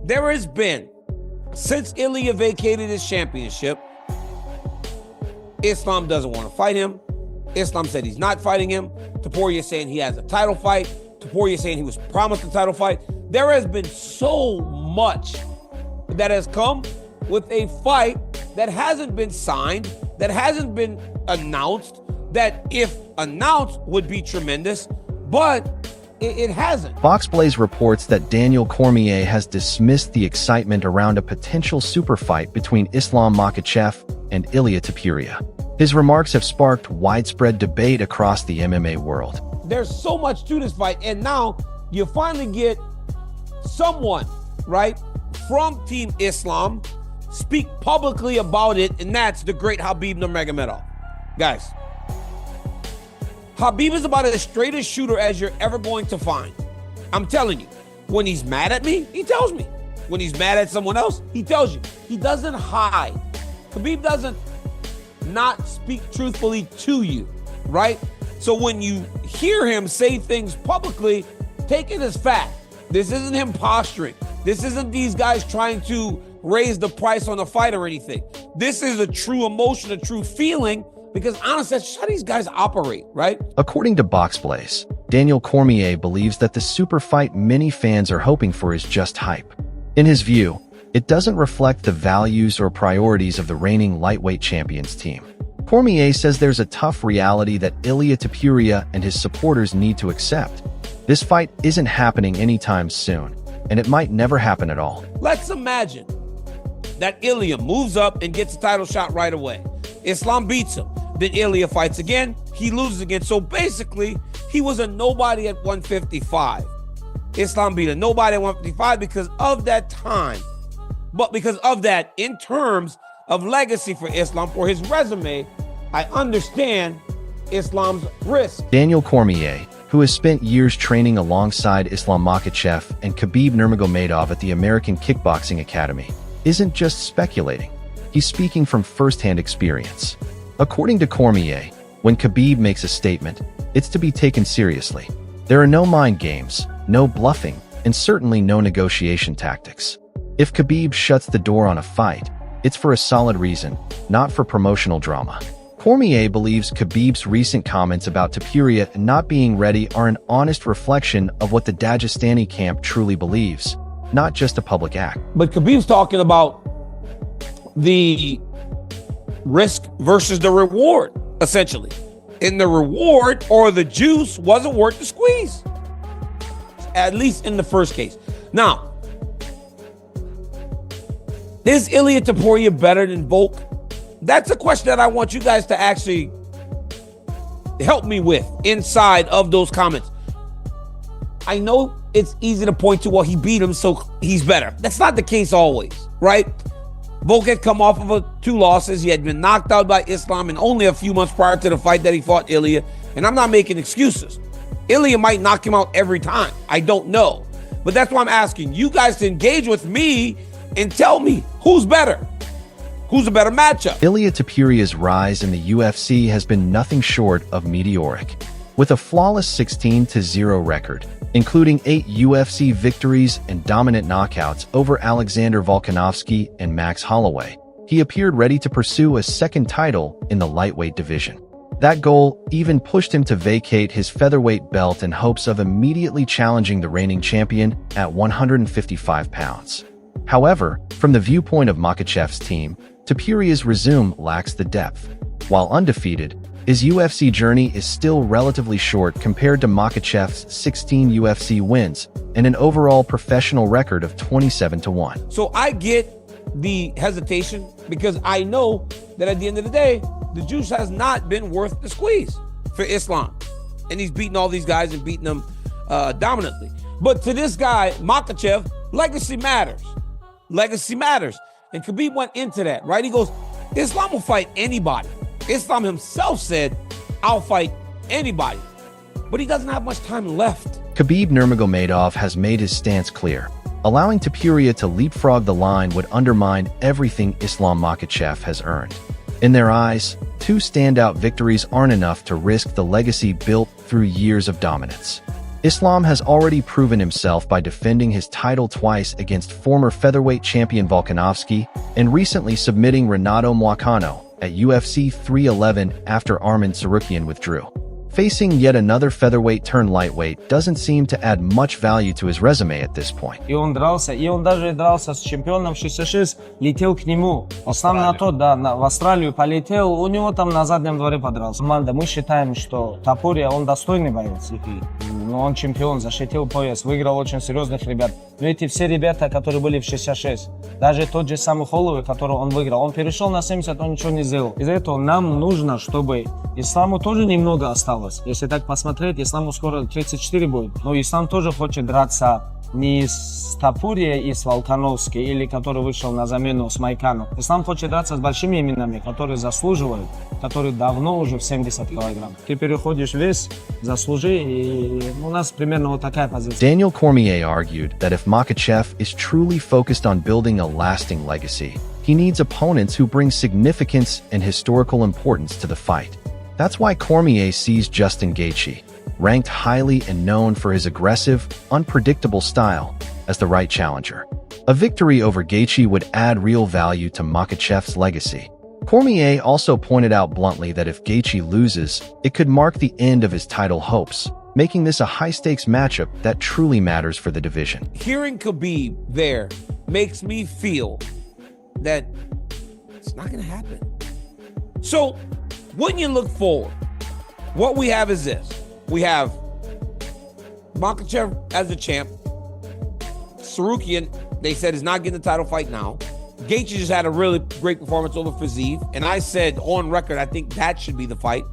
There has been, since Ilia vacated his championship, Islam doesn't want to fight him. Islam said he's not fighting him. Topuria saying he has a title fight. Topuria saying he was promised a title fight. There has been so much that has come with a fight that hasn't been signed, that hasn't been announced, that if announced would be tremendous, but it hasn't. Fox Blaze reports that Daniel Cormier has dismissed the excitement around a potential super fight between Islam Makhachev and Ilia Topuria. His remarks have sparked widespread debate across the MMA world. There's so much to this fight, and now you finally get someone, right, from Team Islam speak publicly about it, and that's the great Khabib Nurmagomedov. Guys, Khabib is about as straight a shooter as you're ever going to find. I'm telling you, when he's mad at me, he tells me. When he's mad at someone else, he tells you. He doesn't hide. Khabib doesn't not speak truthfully to you, right? So when you hear him say things publicly, take it as fact. This isn't him posturing. This isn't these guys trying to raise the price on a fight or anything. This is a true emotion, a true feeling, because honestly, that's just how these guys operate, right? According to Fox Blaze, Daniel Cormier believes that the super fight many fans are hoping for is just hype. In his view, it doesn't reflect the values or priorities of the reigning lightweight champions team. Cormier says there's a tough reality that Ilia Topuria and his supporters need to accept. This fight isn't happening anytime soon, and it might never happen at all. Let's imagine that Ilia moves up and gets a title shot right away. Islam beats him. Then Ilia fights again. He loses again. So basically, he was a nobody at 155. Islam beat a nobody at 155 because of that time. But because of that, in terms of legacy for Islam, for his resume, I understand Islam's risk. Daniel Cormier, who has spent years training alongside Islam Makhachev and Khabib Nurmagomedov at the American Kickboxing Academy, isn't just speculating. He's speaking from first-hand experience. According to Cormier, when Khabib makes a statement, it's to be taken seriously. There are no mind games, no bluffing, and certainly no negotiation tactics. If Khabib shuts the door on a fight, it's for a solid reason, not for promotional drama. Cormier believes Khabib's recent comments about Topuria not being ready are an honest reflection of what the Dagestani camp truly believes, not just a public act. But Khabib's talking about the risk versus the reward, essentially. And the reward or the juice wasn't worth the squeeze, at least in the first case. Now, is Ilia Topuria better than Volk? That's a question that I want you guys to actually help me with inside of those comments. I know it's easy to point to, well, he beat him, so he's better. That's not the case always, right? Volk had come off of 2 losses. He had been knocked out by Islam in only a few months prior to the fight that he fought Ilia. And I'm not making excuses. Ilia might knock him out every time. I don't know. But that's why I'm asking you guys to engage with me and tell me who's better. Who's a better matchup? Ilia Topuria's rise in the UFC has been nothing short of meteoric. With a flawless 16-0 record, including 8 UFC victories and dominant knockouts over Alexander Volkanovski and Max Holloway, he appeared ready to pursue a second title in the lightweight division. That goal even pushed him to vacate his featherweight belt in hopes of immediately challenging the reigning champion at 155 pounds. However, from the viewpoint of Makhachev's team, Topuria's resume lacks the depth. While undefeated, his UFC journey is still relatively short compared to Makhachev's 16 UFC wins and an overall professional record of 27-1. So I get the hesitation because I know that at the end of the day, the juice has not been worth the squeeze for Islam. And he's beaten all these guys and beaten them dominantly. But to this guy, Makhachev, legacy matters. Legacy matters. And Khabib went into that, right? He goes, Islam will fight anybody. Islam himself said, I'll fight anybody. But he doesn't have much time left. Khabib Nurmagomedov has made his stance clear. Allowing Topuria to leapfrog the line would undermine everything Islam Makhachev has earned. In their eyes, 2 standout victories aren't enough to risk the legacy built through years of dominance. Islam has already proven himself by defending his title twice against former featherweight champion Volkanovski and recently submitting Renato Moicano at UFC 311 after Arman Tsarukyan withdrew. Facing yet another featherweight turned lightweight doesn't seem to add much value to his resume at this point. И он даже дрался с чемпионом 66, летел к нему. Сам на то, да, в Австралию полетел, у него там на заднем дворе подрался. Команда, мы считаем, что Топурия, он достойный боец. Но он чемпион, защитил пояс, выиграл очень серьезных ребят. Но эти все ребята, которые были в 66, даже тот же самый Холлоуэй, которого он выиграл, он перешел на 70, он ничего не сделал. Из-за этого нам нужно, чтобы Исламу тоже немного осталось. Если так посмотреть, Исламу скоро 34 будет. Но Ислам тоже хочет драться не с Топурией и с Волконовской, или который вышел на замену с Майкану. Ислам хочет драться с большими именами, которые заслуживают, которые давно уже в 70 килограмм. Ты переходишь вес, заслужи, и у нас примерно вот такая позиция. Daniel Cormier argued that if Makhachev is truly focused on building a lasting legacy, he needs opponents who bring significance and historical importance to the fight. That's why Cormier sees Justin Gaethje, ranked highly and known for his aggressive, unpredictable style, as the right challenger. A victory over Gaethje would add real value to Makhachev's legacy. Cormier also pointed out bluntly that if Gaethje loses, it could mark the end of his title hopes, making this a high-stakes matchup that truly matters for the division. Hearing Khabib there makes me feel that it's not going to happen. So, when you look forward, what we have is this. We have Makhachev as the champ. Tsarukyan, they said, is not getting the title fight now. Gaethje just had a really great performance over Fiziev. And I said on record, I think that should be the fight,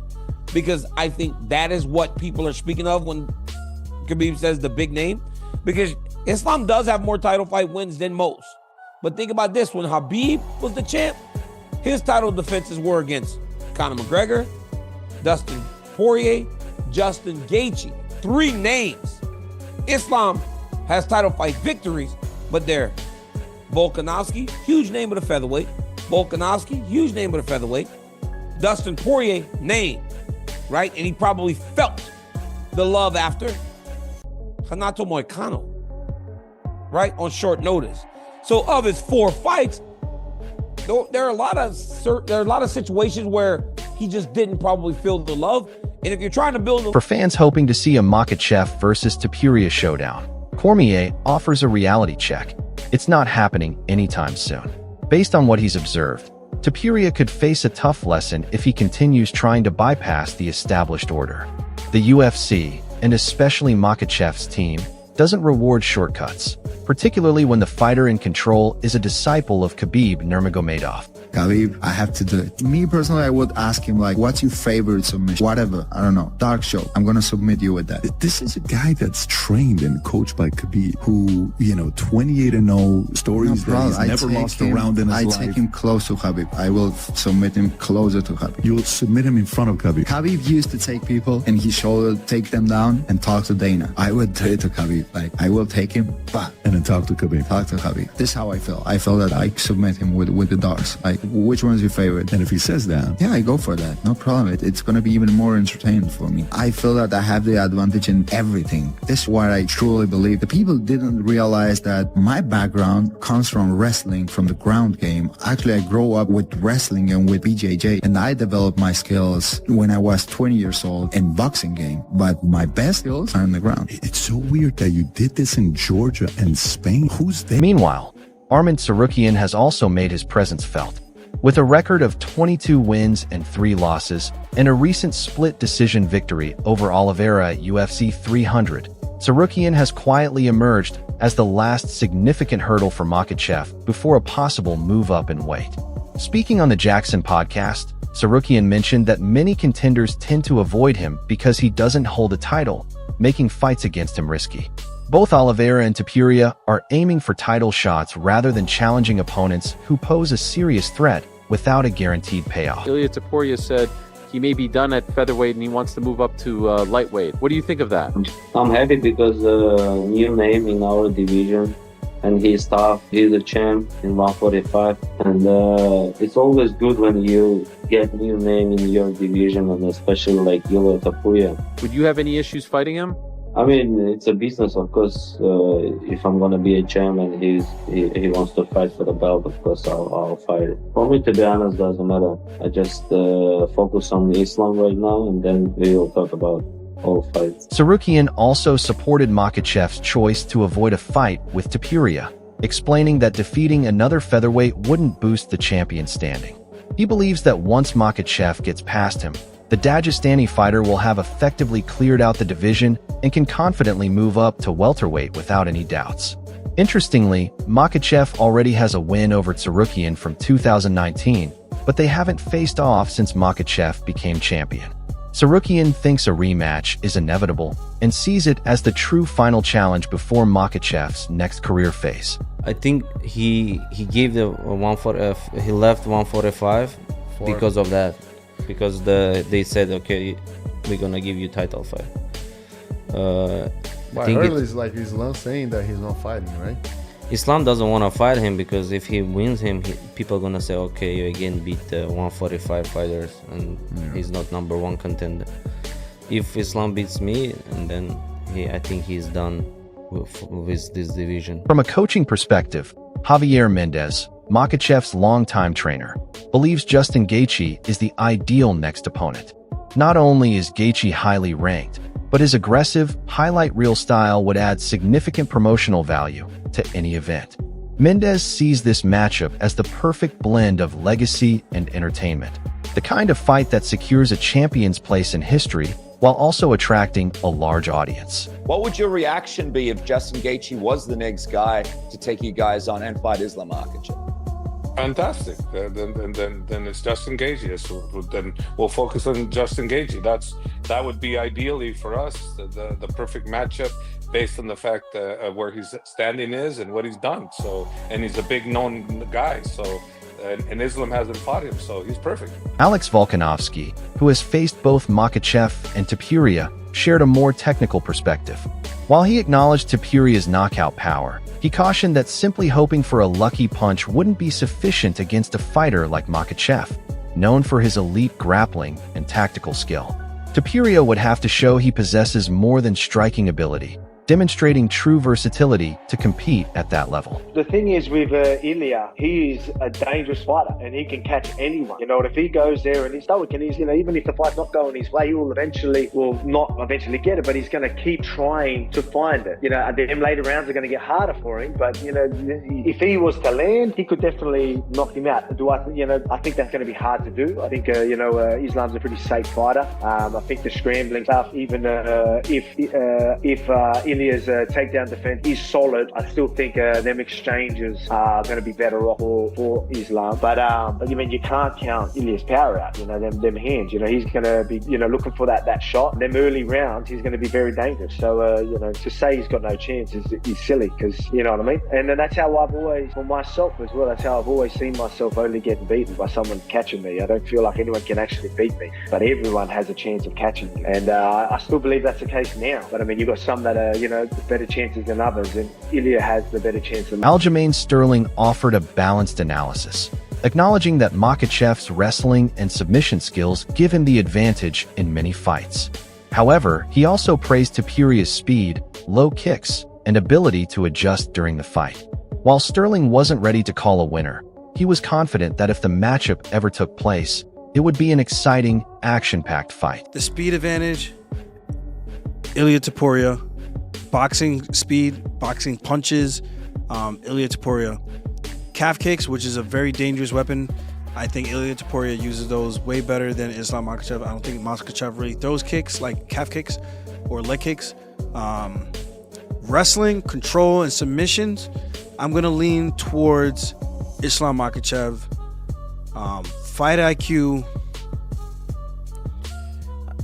because I think that is what people are speaking of when Khabib says the big name. Because Islam does have more title fight wins than most. But think about this. When Khabib was the champ, his title defenses were against Conor McGregor, Dustin Poirier, Justin Gaethje. 3 names. Islam has title fight victories, but they're Volkanovski, huge name of the featherweight. Volkanovski, huge name of the featherweight. Dustin Poirier, name, right? And he probably felt the love after Renato Moicano, right? On short notice. So of his 4 fights, there are a lot of situations where he just didn't probably feel the love. And if you're trying to build For fans hoping to see a Makhachev versus Topuria showdown, Cormier offers a reality check. It's not happening anytime soon. Based on what he's observed, Topuria could face a tough lesson if he continues trying to bypass the established order. The UFC, and especially Makhachev's team, doesn't reward shortcuts, particularly when the fighter in control is a disciple of Khabib Nurmagomedov. Khabib, I have to do it. Me personally, I would ask him, like, what's your favorite submission? Whatever, I don't know, dark show. I'm gonna submit you with that. This is a guy that's trained and coached by Khabib, who, 28-0 stories that he's never lost a round in his life. I take him close to Khabib. I will submit him closer to Khabib. You'll submit him in front of Khabib. Khabib used to take people in his shoulder, take them down, and talk to Dana. I would do it to Khabib. Like, I will take him, but and then talk to Khabib. Talk to Khabib. This is how I feel. I feel that I submit him with the darts. Like, which one is your favorite? And if he says that, yeah, I go for that. No problem. It's going to be even more entertaining for me. I feel that I have the advantage in everything. This is what I truly believe. The people didn't realize that my background comes from wrestling, from the ground game. Actually, I grew up with wrestling and with BJJ, and I developed my skills when I was 20 years old in boxing game. But my best skills are on the ground. It's so weird that you did this in Georgia and Spain. Who's there? Meanwhile, Arman Tsarukyan has also made his presence felt. With a record of 22 wins and 3 losses, and a recent split decision victory over Oliveira at UFC 300, Tsarukyan has quietly emerged as the last significant hurdle for Makhachev before a possible move up in weight. Speaking on the Jackson podcast, Tsarukyan mentioned that many contenders tend to avoid him because he doesn't hold a title, making fights against him risky. Both Oliveira and Topuria are aiming for title shots rather than challenging opponents who pose a serious threat without a guaranteed payoff. Ilia Topuria said he may be done at featherweight and he wants to move up to lightweight. What do you think of that? I'm happy because new name in our division, and he's tough. He's a champ in 145, and it's always good when you get new name in your division, and especially like Ilia Topuria. Would you have any issues fighting him? I mean, it's a business, of course. If I'm gonna be a champ and he wants to fight for the belt, of course I'll fight it. For me, to be honest, doesn't matter. I just focus on Islam right now, and then we'll talk about all fights. Tsarukyan also supported Makhachev's choice to avoid a fight with Topuria, explaining that defeating another featherweight wouldn't boost the champion's standing. He believes that once Makhachev gets past him, the Dagestani fighter will have effectively cleared out the division and can confidently move up to welterweight without any doubts. Interestingly, Makhachev already has a win over Tsarukyan from 2019, but they haven't faced off since Makhachev became champion. Tsarukyan thinks a rematch is inevitable and sees it as the true final challenge before Makhachev's next career phase. I think he gave the he left 145 because of that, because they said, okay, we're gonna give you title fight. I heard it's like Islam saying that he's not fighting, right? Islam doesn't want to fight him because if he wins him, people are gonna say, okay, you again beat the 145 fighters and he's not number one contender. If Islam beats me, and then I think he's done with this division. From a coaching perspective, Javier Mendez, Makhachev's longtime trainer, believes Justin Gaethje is the ideal next opponent. Not only is Gaethje highly ranked, but his aggressive, highlight reel style would add significant promotional value to any event. Mendez sees this matchup as the perfect blend of legacy and entertainment, the kind of fight that secures a champion's place in history while also attracting a large audience. What would your reaction be if Justin Gaethje was the next guy to take you guys on and fight Islam Makhachev? Fantastic. Then it's Justin Gaethje. So then we'll focus on Justin Gaethje. That would be ideally for us the perfect matchup based on the fact where his standing is and what he's done. So, and he's a big known guy. So, and Islam hasn't fought him, so he's perfect. Alex Volkanovski, who has faced both Makhachev and Topuria, shared a more technical perspective. While he acknowledged Topuria's knockout power, he cautioned that simply hoping for a lucky punch wouldn't be sufficient against a fighter like Makhachev, known for his elite grappling and tactical skill. Topuria would have to show he possesses more than striking ability, demonstrating true versatility to compete at that level. The thing is with Ilia, he's a dangerous fighter and he can catch anyone. You know, if he goes there and he's stoic and he's, even if the fight's not going his way, he will not eventually get it, but he's going to keep trying to find it. Them later rounds are going to get harder for him, but if he was to land, he could definitely knock him out. I think that's going to be hard to do. I think Islam's a pretty safe fighter. I think the scrambling stuff, even if Ilia's takedown defense is solid, I still think them exchanges are going to be better off for Islam. But you can't count Ilia's power out. Them hands. He's going to be looking for that shot. Them early rounds, he's going to be very dangerous. So to say he's got no chance is silly, because you know what I mean. And then that's how I've always, for myself as well, that's how I've always seen myself only getting beaten by someone catching me. I don't feel like anyone can actually beat me, but everyone has a chance of catching me, and I still believe that's the case now. But you've got some that are better chances than others, and Ilia has the better chance than Aljamain Sterling offered a balanced analysis, acknowledging that Makhachev's wrestling and submission skills give him the advantage in many fights. However, he also praised Topuria's speed, low kicks, and ability to adjust during the fight. While Sterling wasn't ready to call a winner, he was confident that if the matchup ever took place, it would be an exciting, action-packed fight. The speed advantage, Ilia Topuria. Boxing speed, boxing punches, Ilia Topuria. Calf kicks, which is a very dangerous weapon. I think Ilia Topuria uses those way better than Islam Makhachev. I don't think Makhachev really throws kicks like calf kicks or leg kicks. Wrestling, control, and submissions, I'm going to lean towards Islam Makhachev. Fight IQ,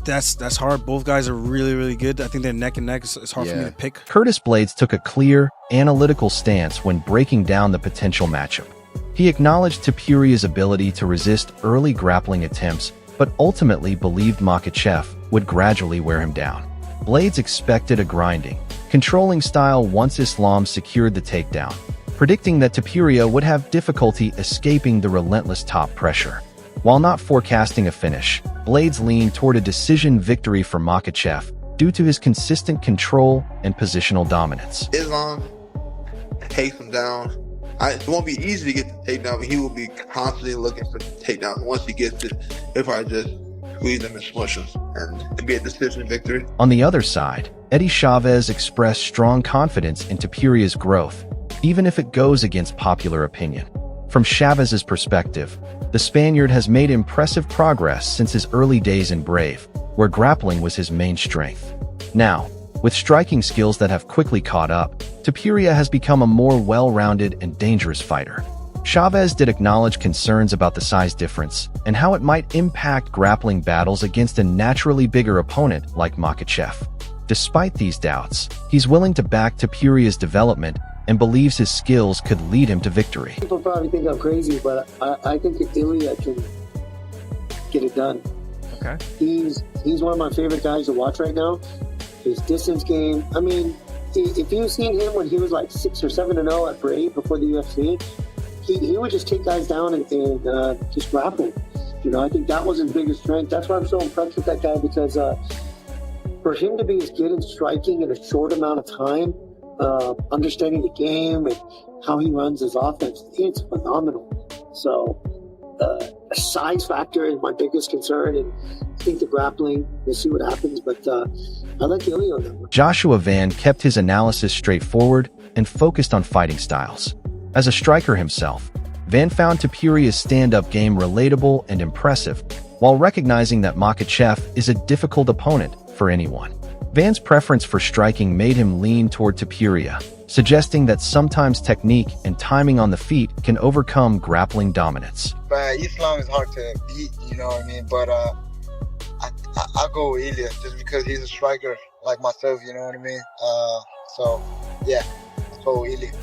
that's hard. Both guys are really, really good. I think they're neck and neck. It's hard for me to pick. Curtis Blaydes took a clear, analytical stance when breaking down the potential matchup. He acknowledged Topuria's ability to resist early grappling attempts, but ultimately believed Makhachev would gradually wear him down. Blaydes expected a grinding, controlling style once Islam secured the takedown, predicting that Topuria would have difficulty escaping the relentless top pressure. While not forecasting a finish, Blaydes leaned toward a decision victory for Makhachev, due to his consistent control and positional dominance. Islam takes him down. It won't be easy to get the takedown, but he will be constantly looking for the takedown. Once he gets it, he'll probably just squeeze him and smush him, and it'll be a decision victory. On the other side, Eddie Chavez expressed strong confidence in Topuria's growth, even if it goes against popular opinion. From Chavez's perspective, the Spaniard has made impressive progress since his early days in Brave, where grappling was his main strength. Now, with striking skills that have quickly caught up, Topuria has become a more well-rounded and dangerous fighter. Chavez did acknowledge concerns about the size difference and how it might impact grappling battles against a naturally bigger opponent like Makhachev. Despite these doubts, he's willing to back Topuria's development and believes his skills could lead him to victory. People probably think I'm crazy, but I think Ilia can get it done. Okay. He's one of my favorite guys to watch right now. His distance game. I mean, if you've seen him when he was like 6 or 7-0 at Brave before the UFC, he would just take guys down and just grapple. You know, I think that was his biggest strength. That's why I'm so impressed with that guy, because for him to be as good in striking in a short amount of time, understanding the game and how he runs his offense, it's phenomenal. So the size factor is my biggest concern, and I think the grappling, we'll see what happens, but I like Ilia on that one. Joshua Van kept his analysis straightforward and focused on fighting styles. As a striker himself, Van found Topuria's stand-up game relatable and impressive, while recognizing that Makhachev is a difficult opponent for anyone. Van's preference for striking made him lean toward Topuria, suggesting that sometimes technique and timing on the feet can overcome grappling dominance. But Islam is hard to beat, you know what I mean? But I'll go with Ilia just because he's a striker like myself, you know what I mean? So, yeah.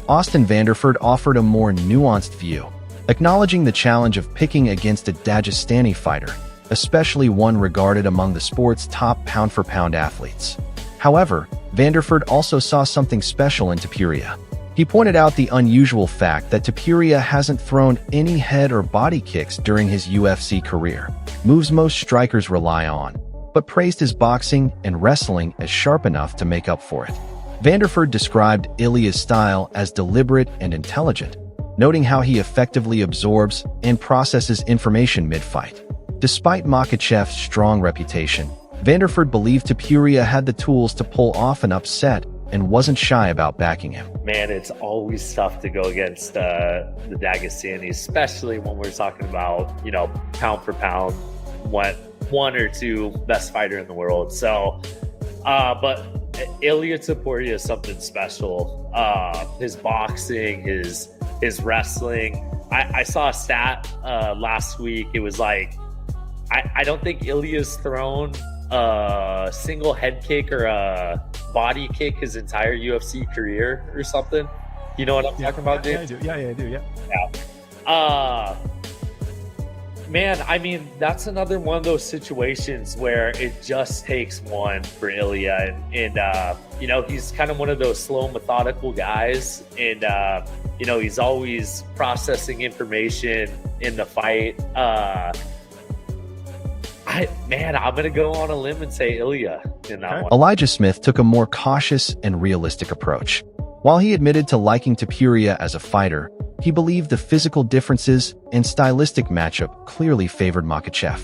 Austin Vanderford offered a more nuanced view, acknowledging the challenge of picking against a Dagestani fighter, especially one regarded among the sport's top pound-for-pound athletes. However, Vanderford also saw something special in Topuria. He pointed out the unusual fact that Topuria hasn't thrown any head or body kicks during his UFC career, moves most strikers rely on, but praised his boxing and wrestling as sharp enough to make up for it. Vanderford described Ilia's style as deliberate and intelligent, noting how he effectively absorbs and processes information mid-fight. Despite Makhachev's strong reputation, Vanderford believed Topuria had the tools to pull off an upset and wasn't shy about backing him. Man, it's always tough to go against the Dagestani, especially when we're talking about, you know, pound for pound, one or two best fighter in the world. So, but Ilia Topuria is something special. His boxing, his wrestling. I saw a stat last week. It was like, I don't think Ilia's thrown a single head kick or a body kick his entire UFC career or something. You know what I'm talking about, James? Yeah, I do. Yeah. Man, I mean, that's another one of those situations where it just takes one for Ilia. And you know, he's kind of one of those slow, methodical guys. And, you know, he's always processing information in the fight. I'm going to go on a limb and say Ilia in that one. Elijah Smith took a more cautious and realistic approach. While he admitted to liking Topuria as a fighter, he believed the physical differences and stylistic matchup clearly favored Makhachev.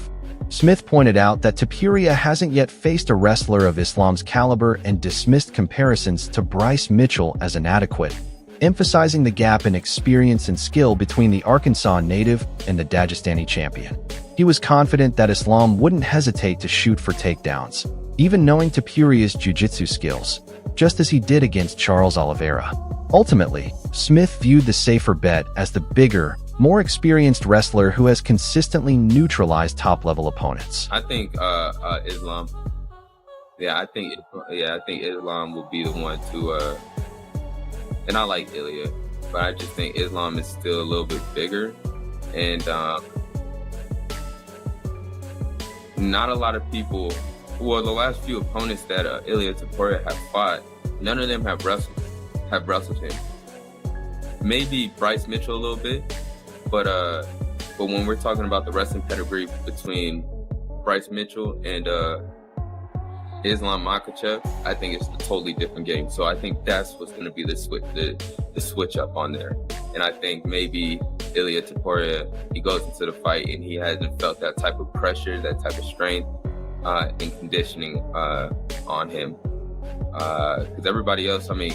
Smith pointed out that Topuria hasn't yet faced a wrestler of Islam's caliber and dismissed comparisons to Bryce Mitchell as inadequate, emphasizing the gap in experience and skill between the Arkansas native and the Dagestani champion. He was confident that Islam wouldn't hesitate to shoot for takedowns, even knowing Topuria's jiu-jitsu skills, just as he did against Charles Oliveira. Ultimately, Smith viewed the safer bet as the bigger, more experienced wrestler who has consistently neutralized top-level opponents. I think Islam. I think Islam will be the one to. And I like Ilia, but I just think Islam is still a little bit bigger, and not a lot of people. Well, the last few opponents that Ilia Topuria have fought, none of them have wrestled him. Maybe Bryce Mitchell a little bit, but when we're talking about the wrestling pedigree between Bryce Mitchell and Islam Makhachev, I think it's a totally different game. So I think that's what's going to be the switch up on there. And I think maybe Ilia Topuria, he goes into the fight and he hasn't felt that type of pressure, that type of strength and conditioning on him. Because everybody else, I mean,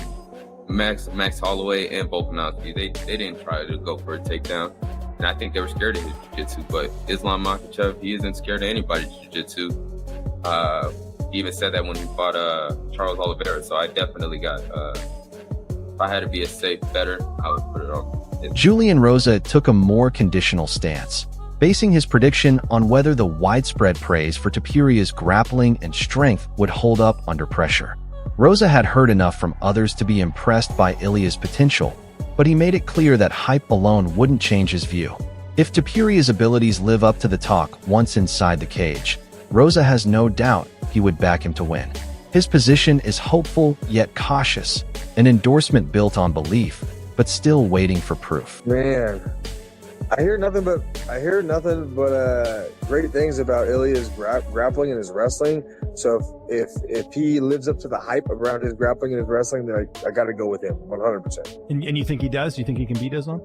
Max Holloway and Volkanovski, they didn't try to go for a takedown. And I think they were scared of his jiu-jitsu. But Islam Makhachev, he isn't scared of anybody's jiu-jitsu. He even said that when he fought Charles Oliveira. So I definitely got, if I had to be a safe better, I would put it on. Julian Rosa took a more conditional stance, basing his prediction on whether the widespread praise for Topuria's grappling and strength would hold up under pressure. Rosa had heard enough from others to be impressed by Ilia's potential, but he made it clear that hype alone wouldn't change his view. If Topuria's abilities live up to the talk once inside the cage, Rosa has no doubt he would back him to win. His position is hopeful yet cautious, an endorsement built on belief, but still waiting for proof. Man, I hear nothing but great things about Ilia's grappling and his wrestling. So if he lives up to the hype around his grappling and his wrestling, then I got to go with him 100%. And you think he does? You think he can beat Islam?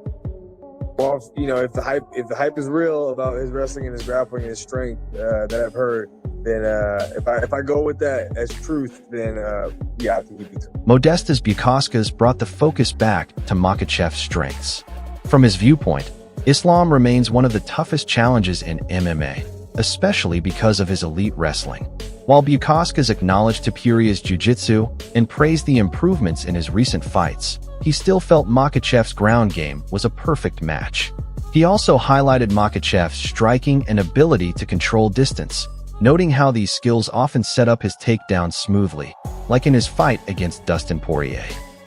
Well, if the hype is real about his wrestling and his grappling and his strength that I've heard, then if I go with that as truth, then yeah, I think he beats him. Modestas Bukauskas brought the focus back to Makhachev's strengths. From his viewpoint, Islam remains one of the toughest challenges in MMA, especially because of his elite wrestling. While Bukauskas acknowledged Topuria's jiu-jitsu and praised the improvements in his recent fights, he still felt Makhachev's ground game was a perfect match. He also highlighted Makhachev's striking and ability to control distance, noting how these skills often set up his takedowns smoothly, like in his fight against Dustin Poirier.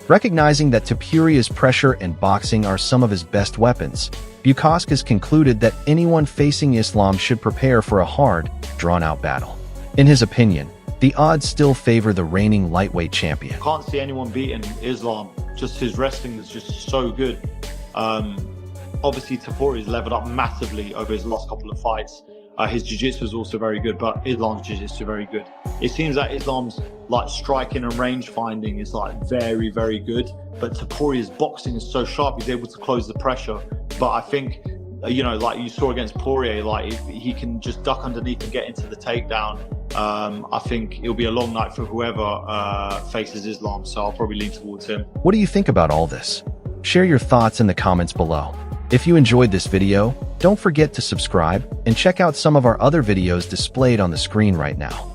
Recognizing that Topuria's pressure and boxing are some of his best weapons, Bukauskas concluded that anyone facing Islam should prepare for a hard, drawn-out battle. In his opinion, the odds still favor the reigning lightweight champion. Can't see anyone beating Islam. Just his wrestling is just so good. Obviously, Topuria's leveled up massively over his last couple of fights. His jiu-jitsu is also very good, but Islam's jiu-jitsu is very good. It seems that Islam's striking and range finding is very, very good, but Topuria's boxing is so sharp, he's able to close the pressure. But I think, like you saw against Poirier, if he can just duck underneath and get into the takedown, I think it'll be a long night for whoever faces Islam, so I'll probably lean towards him. What do you think about all this? Share your thoughts in the comments below. If you enjoyed this video, don't forget to subscribe and check out some of our other videos displayed on the screen right now.